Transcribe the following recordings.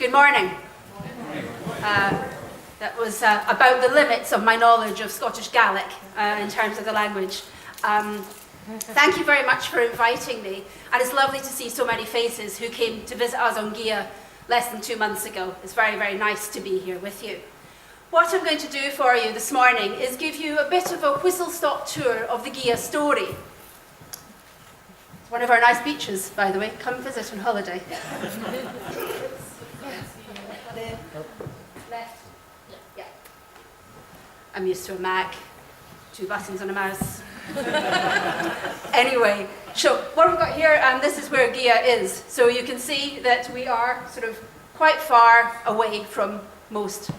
Good morning. That was about the limits of my knowledge of Scottish Gaelic in terms of the language. Thank you very much for inviting me, and it's lovely to see so many faces who came to visit us on Gigha less than 2 months ago. It's very, very nice to be here with you. What I'm going to do for you this morning is give you a bit of a whistle-stop tour of the Gigha story. It's one of our nice beaches, by the way. Come visit on holiday. Left. Yeah. I'm used to a Mac, 2 buttons on a mouse. Anyway, so what we've got here, this is where Gigha is. So you can see that we are sort of quite far away from most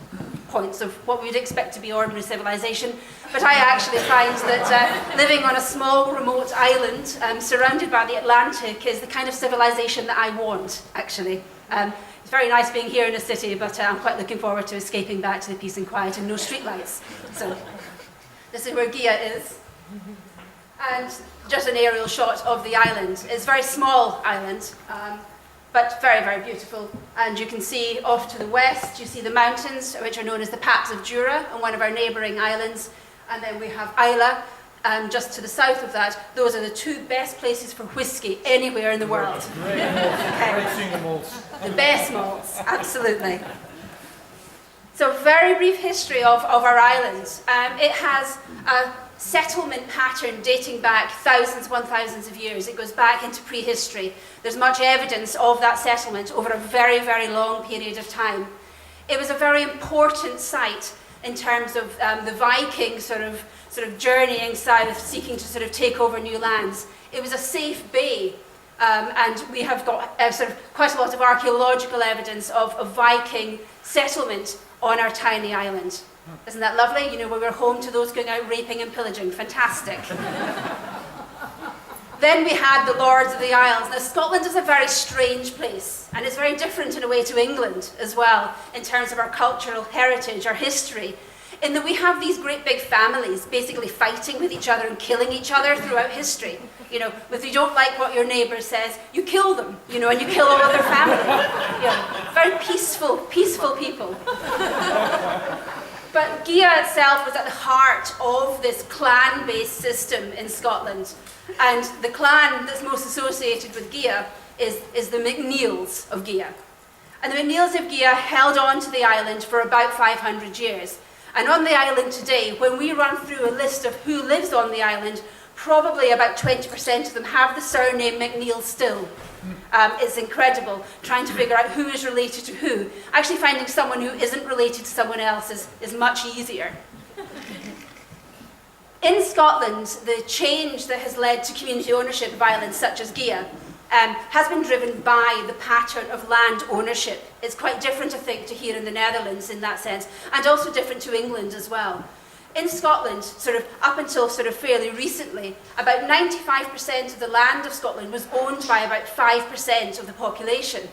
points of what we would expect to be ordinary civilization. But I actually find that living on a small remote island surrounded by the Atlantic is the kind of civilization that I want, actually. It's very nice being here in a city, but I'm quite looking forward to escaping back to the peace and quiet and no streetlights. So this is where Gigha is. And just an aerial shot of the island. It's a very small island, but very, very beautiful. And you can see off to the west, you see the mountains, which are known as the Paps of Jura, on one of our neighbouring islands. And then we have Islay, just to the south of that. Those are the 2 best places for whiskey anywhere in the world. Great malts. The best malts, absolutely. So very brief history of our island. It has a settlement pattern dating back thousands upon thousands of years. It goes back into prehistory. There's much evidence of that settlement over a very, very long period of time. It was a very important site in terms of the Viking sort of journeying south, seeking to sort of take over new lands. It was a safe bay, and we have got sort of quite a lot of archaeological evidence of a Viking settlement on our tiny island. Isn't that lovely? You know, we were home to those going out raping and pillaging. Fantastic. Then we had the Lords of the Isles. Now, Scotland is a very strange place, and it's very different in a way to England as well, in terms of our cultural heritage, our history, in that we have these great big families basically fighting with each other and killing each other throughout history. You know, if you don't like what your neighbour says, you kill them, you know, and you kill all of their family. You know, very peaceful people. But Gigha itself was at the heart of this clan-based system in Scotland. And the clan that's most associated with Gigha is the MacNeills of Gigha. And the MacNeills of Gigha held on to the island for about 500 years. And on the island today, when we run through a list of who lives on the island, probably about 20% of them have the surname MacNeil still. It's incredible, trying to figure out who is related to who. Actually finding someone who isn't related to someone else is much easier. In Scotland, the change that has led to community ownership of islands such as Gigha has been driven by the pattern of land ownership. It's quite different, I think, to here in the Netherlands in that sense, and also different to England as well. In Scotland, sort of up until sort of fairly recently, about 95% of the land of Scotland was owned by about 5% of the population.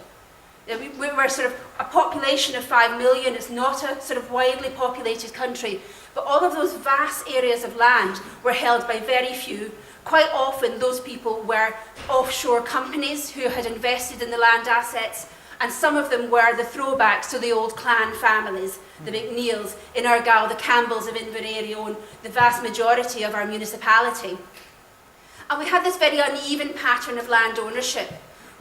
We're sort of a population of 5 million. It's not a sort of widely populated country, but all of those vast areas of land were held by very few. Quite often, those people were offshore companies who had invested in the land assets, and some of them were the throwbacks to the old clan families, the MacNeills, in Argyll, the Campbells of Inverary own the vast majority of our municipality. And we had this very uneven pattern of land ownership,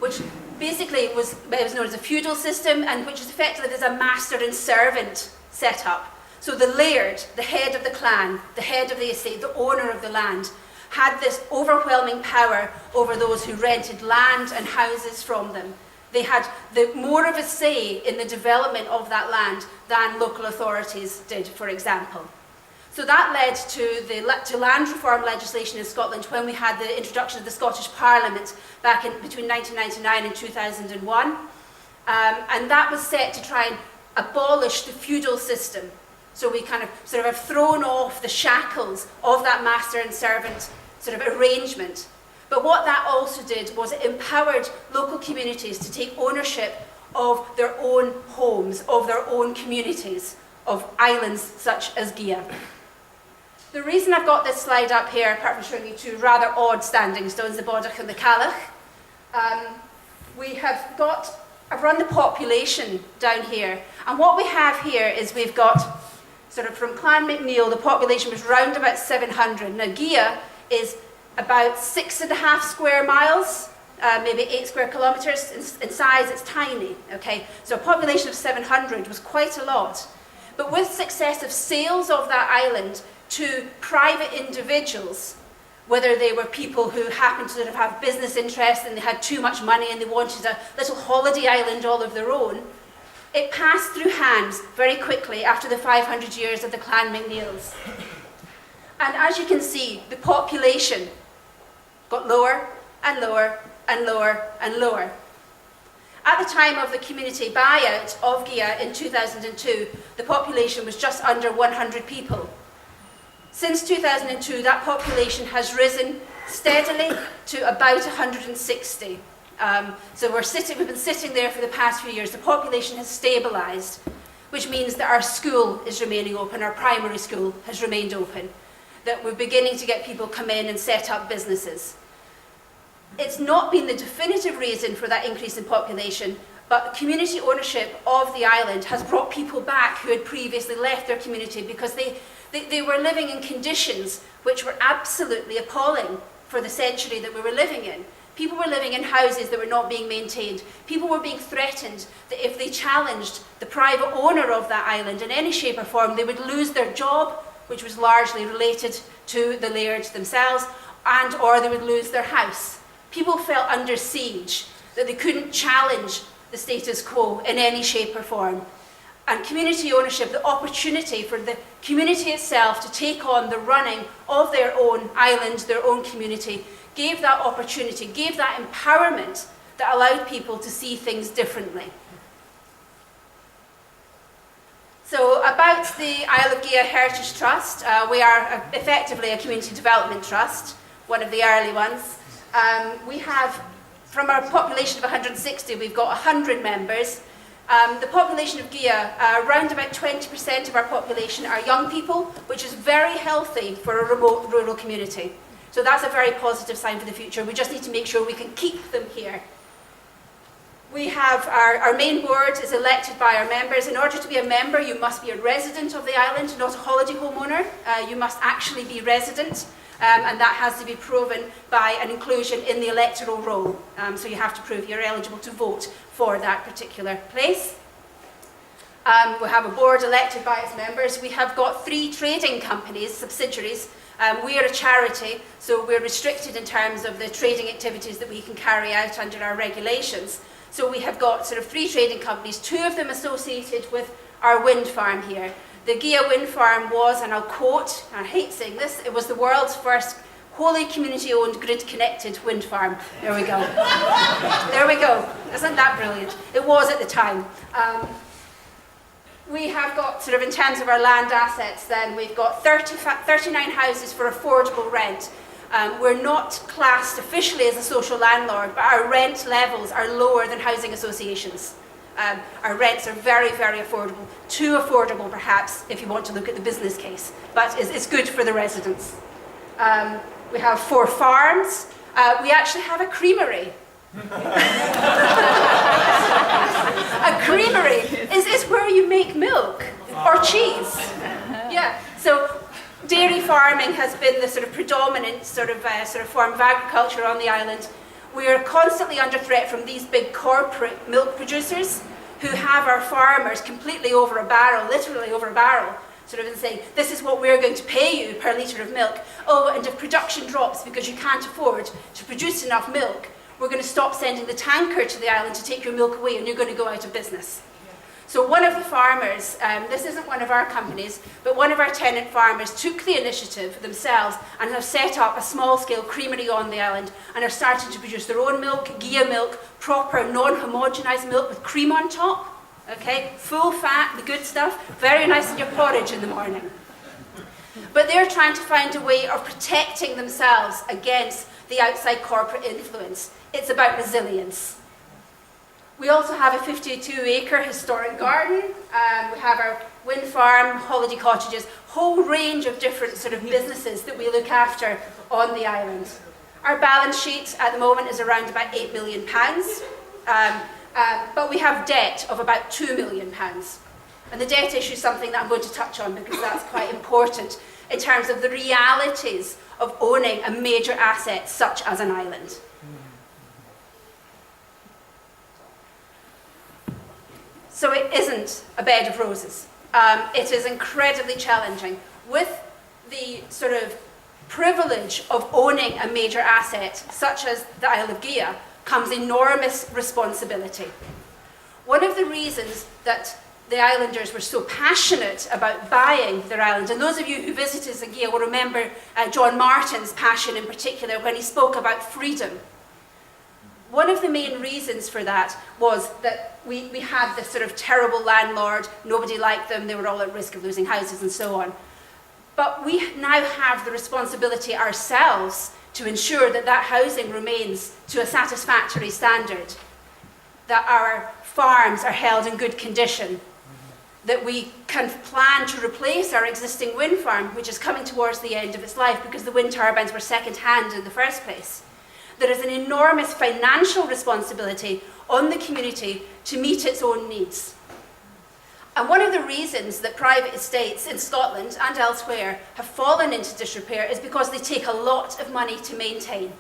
which basically was known as a feudal system, and which is effectively as a master and servant setup. So the laird, the head of the clan, the head of the estate, the owner of the land, had this overwhelming power over those who rented land and houses from them. They had more of a say in the development of that land than local authorities did, for example. So that led to land reform legislation in Scotland when we had the introduction of the Scottish Parliament back between 1999 and 2001. And that was set to try and abolish the feudal system. So we kind of sort of have thrown off the shackles of that master and servant sort of arrangement. But what that also did was it empowered local communities to take ownership of their own homes, of their own communities, of islands such as Gigha. The reason I've got this slide up here, apart from showing you 2 rather odd standing stones, the Bodach and the Cailleach, we have got I've run the population down here. And what we have here is we've got, sort of from Clan McNeill, the population was round about 700. Now, Gigha is about 6.5 square miles, maybe 8 square kilometres. In size, it's tiny, okay? So a population of 700 was quite a lot. But with successive sales of that island to private individuals, whether they were people who happened to sort of have business interests and they had too much money and they wanted a little holiday island all of their own, it passed through hands very quickly after the 500 years of the Clan McNeills. And as you can see, the population got lower and lower and lower and lower. At the time of the community buyout of Gigha in 2002, the population was just under 100 people. Since 2002, that population has risen steadily to about 160. So we've been sitting there for the past few years. The population has stabilised, which means that our school is remaining open, our primary school has remained open, that we're beginning to get people come in and set up businesses. It's not been the definitive reason for that increase in population, but community ownership of the island has brought people back who had previously left their community because they were living in conditions which were absolutely appalling for the century that we were living in. People were living in houses that were not being maintained. People were being threatened that if they challenged the private owner of that island in any shape or form, they would lose their job, which was largely related to the lairds themselves, and or they would lose their house. People felt under siege, that they couldn't challenge the status quo in any shape or form. And community ownership, the opportunity for the community itself to take on the running of their own island, their own community, gave that opportunity, gave that empowerment that allowed people to see things differently. So about the Isle of Gigha Heritage Trust, we are effectively a community development trust, one of the early ones. We have, from our population of 160, we've got 100 members. The population of Gigha, around about 20% of our population are young people, which is very healthy for a remote rural community. So that's a very positive sign for the future. We just need to make sure we can keep them here. We have our main board is elected by our members. In order to be a member, you must be a resident of the island, not a holiday homeowner. You must actually be resident, and that has to be proven by an inclusion in the electoral roll. So you have to prove you're eligible to vote for that particular place. We have a board elected by its members. We have got 3 trading companies, subsidiaries. We are a charity, so we're restricted in terms of the trading activities that we can carry out under our regulations. So we have got sort of 3 trading companies, 2 of them associated with our wind farm here. The Gigha wind farm was, and I'll quote, and I hate saying this, it was the world's first wholly community-owned, grid-connected wind farm. There we go. There we go. Isn't that brilliant? It was at the time. We have got, sort of in terms of our land assets then, we've got 39 houses for affordable rent. We're not classed officially as a social landlord, but our rent levels are lower than housing associations. Our rents are very, very affordable. Too affordable, perhaps, if you want to look at the business case, but it's good for the residents. We have 4 farms. We actually have a creamery. A creamery is where you make milk or cheese. Yeah, so dairy farming has been the sort of predominant sort of form of agriculture on the island. We are constantly under threat from these big corporate milk producers who have our farmers completely over a barrel, literally over a barrel, sort of saying, this is what we're going to pay you per litre of milk. Oh, and if production drops because you can't afford to produce enough milk, we're going to stop sending the tanker to the island to take your milk away and you're going to go out of business. So one of the farmers, this isn't one of our companies, but one of our tenant farmers took the initiative themselves and have set up a small-scale creamery on the island and are starting to produce their own milk, Gigha milk, proper non-homogenised milk with cream on top, okay, full fat, the good stuff, very nice in your porridge in the morning. But they're trying to find a way of protecting themselves against the outside corporate influence. It's about resilience. We also have a 52-acre historic garden. We have our wind farm, holiday cottages, whole range of different sort of businesses that we look after on the island. Our balance sheet at the moment is around about £8 million. but we have debt of about £2 million. And the debt issue is something that I'm going to touch on because that's quite important in terms of the realities of owning a major asset such as an island. So it isn't a bed of roses. It is incredibly challenging. With the sort of privilege of owning a major asset, such as the Isle of Gigha, comes enormous responsibility. One of the reasons that the islanders were so passionate about buying their island, and those of you who visited Gigha will remember John Martin's passion in particular when he spoke about freedom. One of the main reasons for that was that we had this sort of terrible landlord, nobody liked them, they were all at risk of losing houses and so on. But we now have the responsibility ourselves to ensure that that housing remains to a satisfactory standard, that our farms are held in good condition, that we can plan to replace our existing wind farm, which is coming towards the end of its life because the wind turbines were second-hand in the first place. There is an enormous financial responsibility on the community to meet its own needs. And one of the reasons that private estates in Scotland and elsewhere have fallen into disrepair is because they take a lot of money to maintain.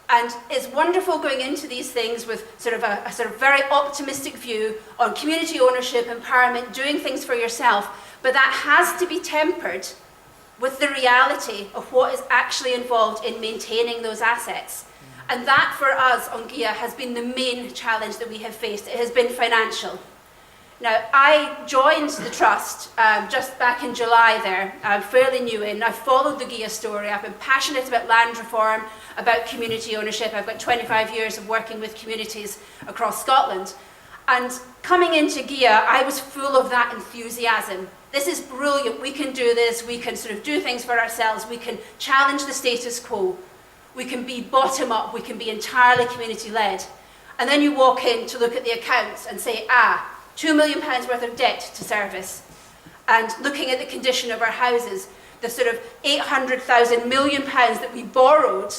And it's wonderful going into these things with sort of a sort of very optimistic view on community ownership, empowerment, doing things for yourself, but that has to be tempered with the reality of what is actually involved in maintaining those assets. And that for us on Gigha has been the main challenge that we have faced. It has been financial. Now, I joined the trust just back in July there. I'm fairly new in. I've followed the Gigha story. I've been passionate about land reform, about community ownership. I've got 25 years of working with communities across Scotland. And coming into Gigha, I was full of that enthusiasm. This is brilliant, we can do this, we can sort of do things for ourselves, we can challenge the status quo, we can be bottom up, we can be entirely community led. And then you walk in to look at the accounts and say, £2 million worth of debt to service. And looking at the condition of our houses, the sort of £800,000 million that we borrowed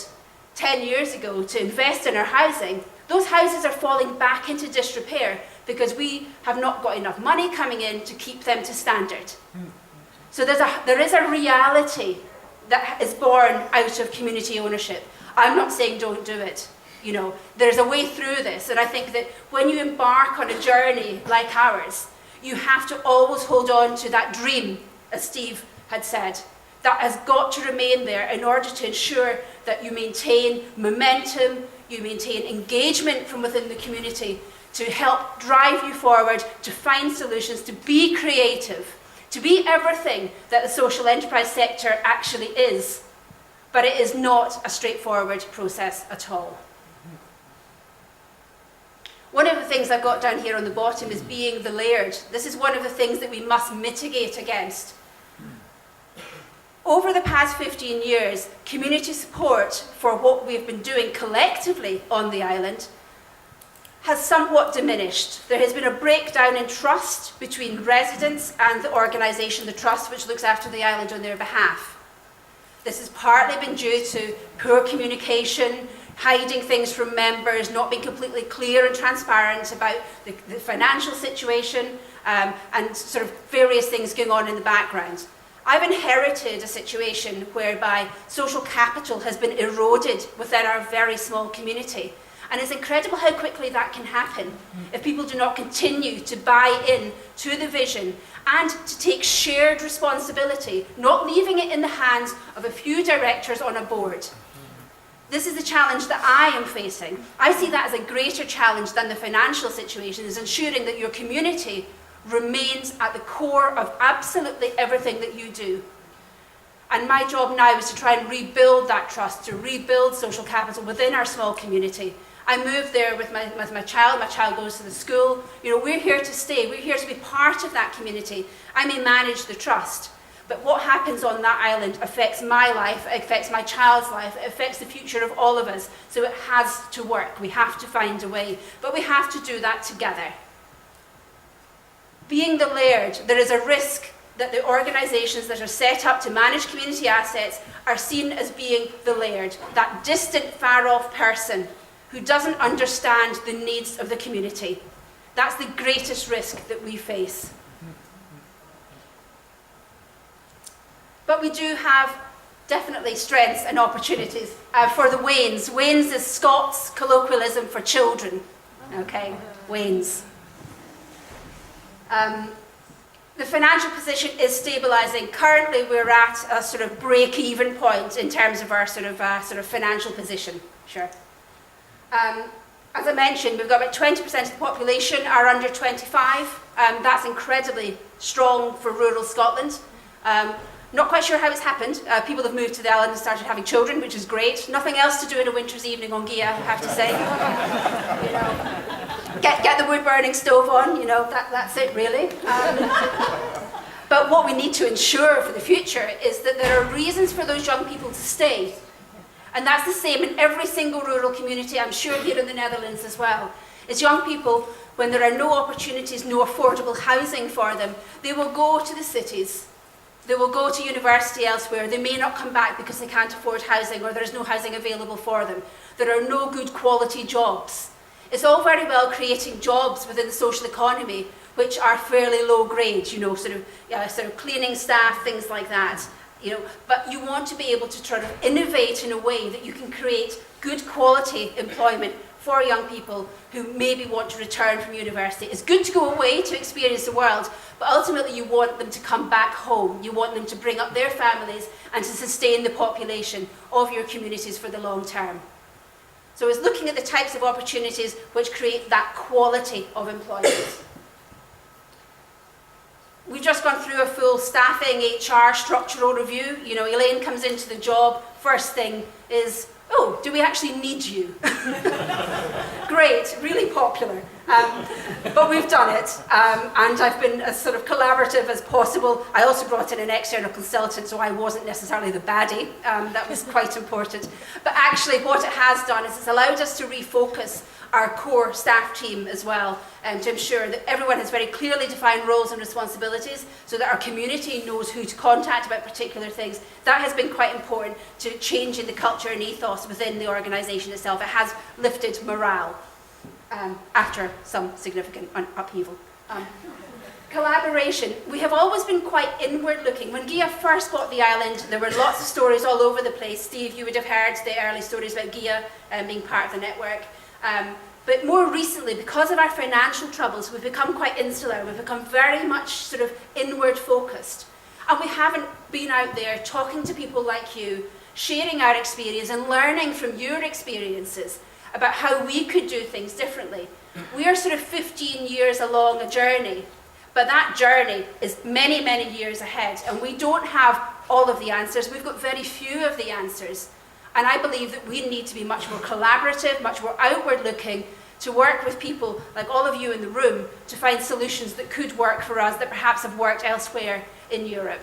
10 years ago to invest in our housing, those houses are falling back into disrepair because we have not got enough money coming in to keep them to standard. So there is a reality that is born out of community ownership. I'm not saying don't do it. You know, there's a way through this, and I think that when you embark on a journey like ours, you have to always hold on to that dream, as Steve had said, that has got to remain there in order to ensure that you maintain momentum, you maintain engagement from within the community to help drive you forward, to find solutions, to be creative, to be everything that the social enterprise sector actually is. But it is not a straightforward process at all. One of the things I've got down here on the bottom is being the laird. This is one of the things that we must mitigate against. Over the past 15 years, community support for what we've been doing collectively on the island has somewhat diminished. There has been a breakdown in trust between residents and the organisation, the trust, which looks after the island on their behalf. This has partly been due to poor communication, hiding things from members, not being completely clear and transparent about the financial situation, and sort of various things going on in the background. I've inherited a situation whereby social capital has been eroded within our very small community. And it's incredible how quickly that can happen if people do not continue to buy in to the vision and to take shared responsibility, not leaving it in the hands of a few directors on a board. This is the challenge that I am facing. I see that as a greater challenge than the financial situation, is ensuring that your community remains at the core of absolutely everything that you do. And my job now is to try and rebuild that trust, to rebuild social capital within our small community. I moved there with my child goes to the school. You know, we're here to stay, we're here to be part of that community. I may manage the trust, but what happens on that island affects my life, it affects my child's life, it affects the future of all of us. So it has to work, we have to find a way, but we have to do that together. Being the laird, there is a risk that the organisations that are set up to manage community assets are seen as being the laird, that distant, far-off person who doesn't understand the needs of the community. That's the greatest risk that we face. But we do have definitely strengths and opportunities. For the wains, wains is Scots colloquialism for children. Okay, wains. The financial position is stabilising. Currently, we're at a sort of break-even point in terms of our sort of financial position. Sure. As I mentioned, we've got about 20% of the population are under 25. That's incredibly strong for rural Scotland. Not quite sure how it's happened. People have moved to the island and started having children, which is great. Nothing else to do in a winter's evening on Gigha, I have to say. You know, get the wood-burning stove on, you know, that's it really. But what we need to ensure for the future is that there are reasons for those young people to stay. And that's the same in every single rural community, I'm sure here in the Netherlands as well. It's young people, when there are no opportunities, no affordable housing for them, they will go to the cities. They will go to university elsewhere. They may not come back because they can't afford housing or there's no housing available for them. There are no good quality jobs. It's all very well creating jobs within the social economy, which are fairly low grade, you know, sort of cleaning staff, things like that. You know, but you want to be able to try to innovate in a way that you can create good quality employment for young people who maybe want to return from university. It's good to go away to experience the world, but ultimately you want them to come back home. You want them to bring up their families and to sustain the population of your communities for the long term. So it's looking at the types of opportunities which create that quality of employment. We've just gone through a full staffing, HR, structural review. You know, Elaine comes into the job, first thing is, oh, do we actually need you? Great, really popular. But we've done it, and I've been as sort of collaborative as possible. I also brought in an external consultant, so I wasn't necessarily the baddie. That was quite important. But actually what it has done is it's allowed us to refocus our core staff team as well, to ensure that everyone has very clearly defined roles and responsibilities so that our community knows who to contact about particular things. That has been quite important to changing the culture and ethos within the organisation itself. It has lifted morale after some significant upheaval. Collaboration. We have always been quite inward looking. When Gigha first bought the island, there were lots of stories all over the place. Steve, you would have heard the early stories about Gigha being part of the network. But more recently, because of our financial troubles, we've become quite insular. We've become very much sort of inward focused. And we haven't been out there talking to people like you, sharing our experience and learning from your experiences about how we could do things differently. We are sort of 15 years along a journey, but that journey is many, many years ahead. And we don't have all of the answers. We've got very few of the answers. And I believe that we need to be much more collaborative, much more outward looking, to work with people like all of you in the room to find solutions that could work for us that perhaps have worked elsewhere in Europe.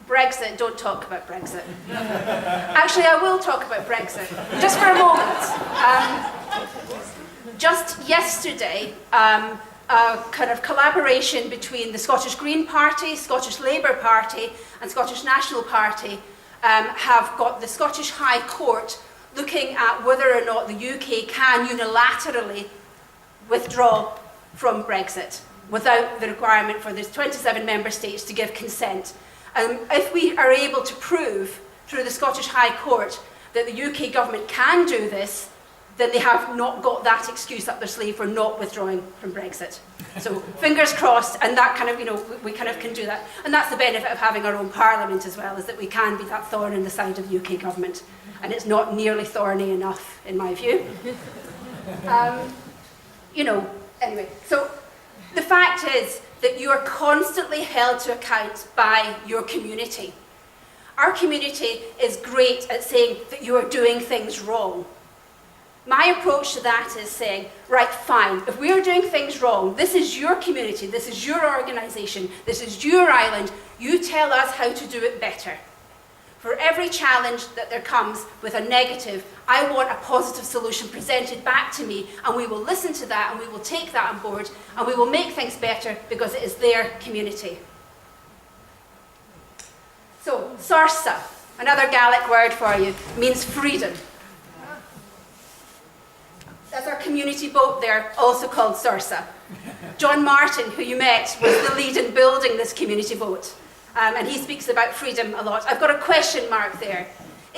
Brexit, don't talk about Brexit. Actually, I will talk about Brexit, just for a moment. Just yesterday, a kind of collaboration between the Scottish Green Party, Scottish Labour Party and Scottish National Party have got the Scottish High Court looking at whether or not the UK can unilaterally withdraw from Brexit without the requirement for the 27 member states to give consent. If we are able to prove through the Scottish High Court that the UK government can do this, then they have not got that excuse up their sleeve for not withdrawing from Brexit. So fingers crossed, and that kind of, you know, we kind of can do that. And that's the benefit of having our own parliament as well, is that we can be that thorn in the side of the UK government. And it's not nearly thorny enough, in my view. You know, anyway, so the fact is that you are constantly held to account by your community. Our community is great at saying that you are doing things wrong. My approach to that is saying, right, fine, if we are doing things wrong, this is your community, this is your organisation, this is your island, you tell us how to do it better. For every challenge that there comes with a negative, I want a positive solution presented back to me, and we will listen to that and we will take that on board and we will make things better because it is their community. So, Sarsa, another Gaelic word for you, means freedom. That's our community vote there, also called SURSA. John Martin, who you met, was the lead in building this community vote. And he speaks about freedom a lot. I've got a question mark there.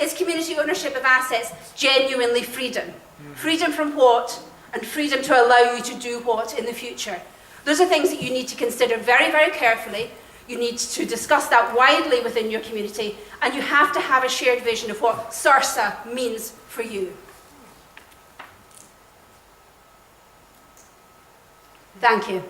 Is community ownership of assets genuinely freedom? Freedom from what? And freedom to allow you to do what in the future? Those are things that you need to consider very, very carefully. You need to discuss that widely within your community, and you have to have a shared vision of what SURSA means for you. Thank you.